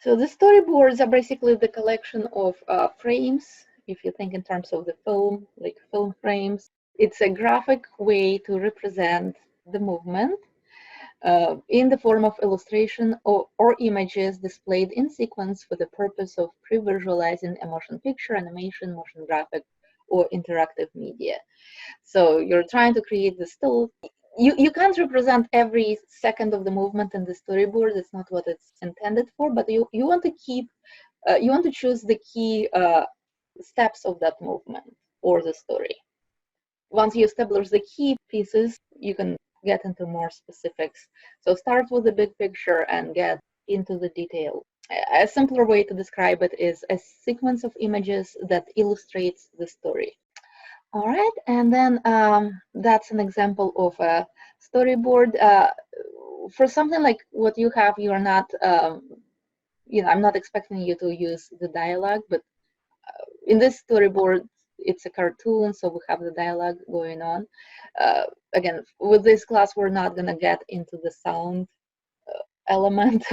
So the storyboards are basically the collection of frames. If you think in terms of the film, like film frames, it's a graphic way to represent the movement in the form of illustration or images displayed in sequence for the purpose of pre-visualizing a motion picture, animation, motion graphic, or interactive media. So you're trying to create the still. You can't represent every second of the movement in the storyboard. It's not what it's intended for, but you want to keep, you want to choose the key steps of that movement or the story. Once you establish the key pieces, you can get into more specifics. So start with the big picture and get into the detail. A simpler way to describe it is a sequence of images that illustrates the story. All right, and then that's an example of a storyboard. For something like what you have, you are not, I'm not expecting you to use the dialogue, but in this storyboard, it's a cartoon, so we have the dialogue going on. Again, with this class, we're not gonna get into the sound element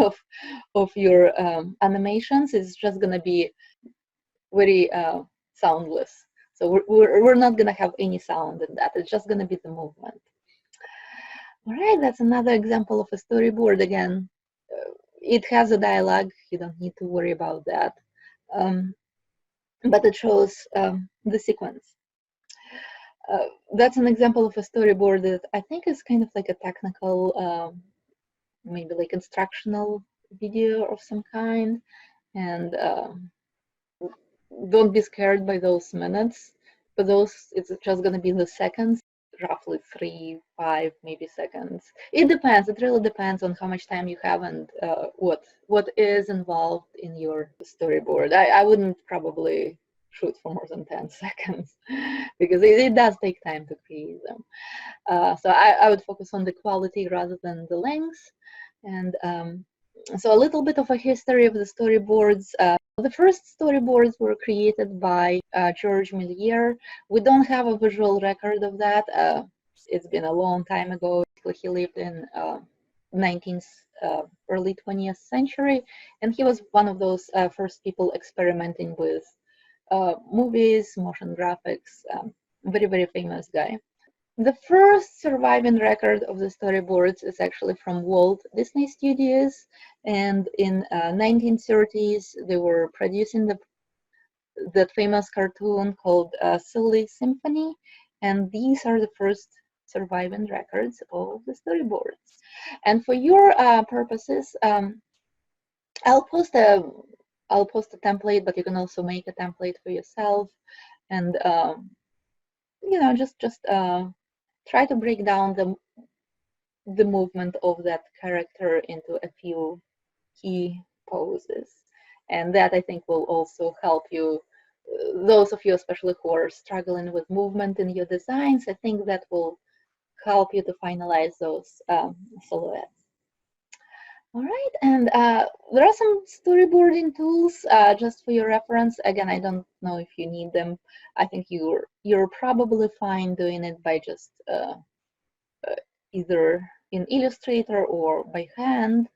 of your animations. It's just gonna be very soundless. So we're not gonna have any sound in that. It's just gonna be the movement. All right, that's another example of a storyboard. Again, it has a dialogue. You don't need to worry about that. But it shows the sequence. That's an example of a storyboard that I think is kind of like a technical, maybe like instructional video of some kind. And don't be scared by those minutes. For those, it's just going to be the seconds, roughly 3, 5, maybe seconds. It depends. It really depends on how much time you have and what is involved in your storyboard. I wouldn't probably shoot for more than 10 seconds because it does take time to create them. So I would focus on the quality rather than the length. And so a little bit of a history of the storyboards. The first storyboards were created by George Méliès. We don't have a visual record of that. It's been a long time ago. He lived in 19th, early 20th century, and he was one of those first people experimenting with movies, motion graphics. Very, very famous guy. The first surviving record of the storyboards is actually from Walt Disney Studios, and in 1930s they were producing that famous cartoon called Silly Symphony, and these are the first surviving records of the storyboards. And for your purposes, I'll post a template, but you can also make a template for yourself, and just try to break down the movement of that character into a few key poses. And that, I think, will also help you, those of you especially who are struggling with movement in your designs, I think that will help you to finalize those silhouettes. All right, and there are some storyboarding tools just for your reference. Again, I don't know if you need them. I think you're probably fine doing it by just either in Illustrator or by hand.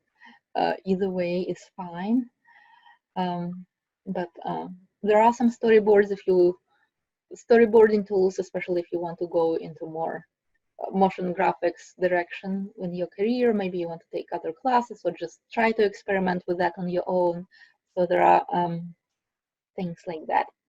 Either way is fine. But there are some storyboarding tools, especially if you want to go into more motion graphics direction in your career. Maybe you want to take other classes or just try to experiment with that on your own. So there are things like that.